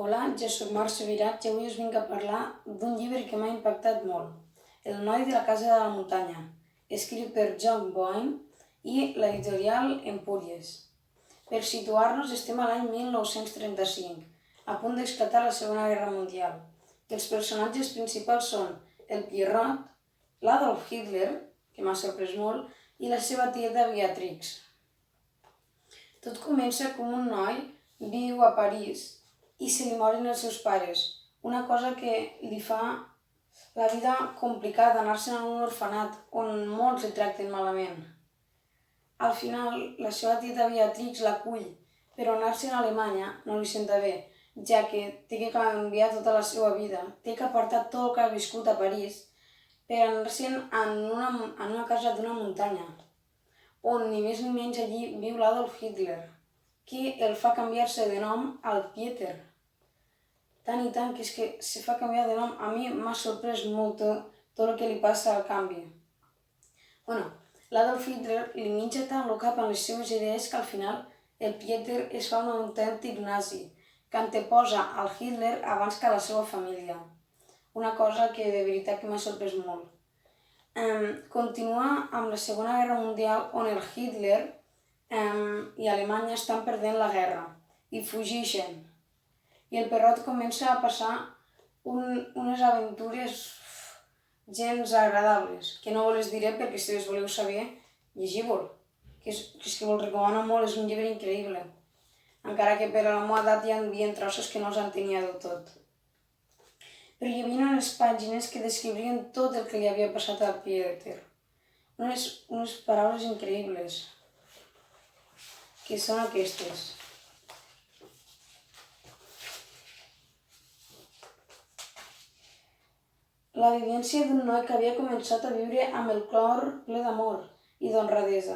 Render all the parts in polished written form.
Hola, jo soc Marc Subirats i avui us vinc a parlar d'un llibre que m'ha impactat molt, El noi de la casa de la muntanya, escrit per John Boyne i l'editorial Empúries. Per situar-nos, estem a l'any 1935, a punt d'esclatar la Segona Guerra Mundial, i els personatges principals són el Pierrot, l'Adolf Hitler, que m'ha sorprès molt, i la seva tieta Beatrix. Tot comença com un noi viu a París i se li moren els seus pares, una cosa que li fa la vida complicada, anar-se'n a un orfenat on molts el tracten malament. Al final, la seva tieta Beatrix l'acull, però anar-se'n a Alemanya no li senta bé, ja que té que canviar tota la seva vida, té que apartar tot el que ha viscut a París per anar-se'n en una casa d'una muntanya, on ni més ni menys allí viu l'Adolf Hitler, que el fa canviar-se de nom al Pieter. Tant i tant que és que se fa canviar de nom. A mi m'ha sorprès molt tot el que li passa al canvi. L'Adolf Hitler li menja tant el cap amb les seves idees que al final el Pieter es fa un autèntic nazi, que anteposa al Hitler abans que a la seva família. Una cosa que de veritat que m'ha sorprès molt. Continua amb la Segona Guerra Mundial, on el Hitler i Alemanya estan perdent la guerra i fugeixen. I el Perrot comença a passar unes aventures gens agradables, que no les diré perquè si les voleu saber, llegiu-lo, que és que vos recomano molt, és un llibre increïble, encara que per a la meva edat hi havia trossos que no els entenia del tot. Però hi havia unes pàgines que descrivien tot el que li havia passat al Pieter, unes paraules increïbles, que són aquestes. La vivència d'un noi que havia començat a viure amb el cor ple d'amor i d'honradesa,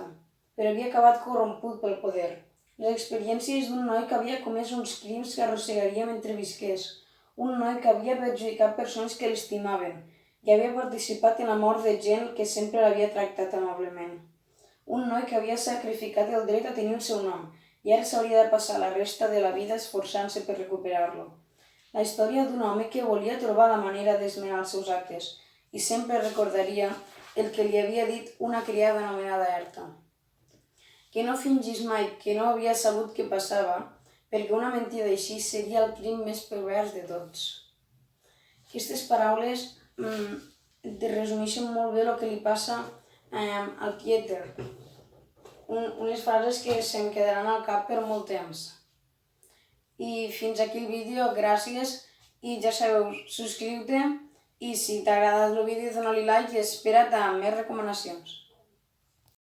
però havia acabat corromput pel poder. Les experiències d'un noi que havia comès uns crims que arrossegaria mentre visqués, un noi que havia perjudicat persones que l'estimaven i havia participat en la mort de gent que sempre l'havia tractat amablement. Un noi que havia sacrificat el dret a tenir el seu nom i ara s'hauria de passar la resta de la vida esforçant-se per recuperar-lo. La història d'un home que volia trobar la manera d'esmenar els seus actes i sempre recordaria el que li havia dit una criada anomenada Herta. Que no fingís mai que no havia sabut què passava, perquè una mentida així seria el crim més pervers de tots. Aquestes paraules resumeixen molt bé el que li passa al Pieter. Unes frases que se'm quedaran al cap per molt temps. I fins aquí el vídeo, gràcies, i ja sabeu, subscriu-te i si t'ha agradat el vídeo dona-li like i espera't a més recomanacions.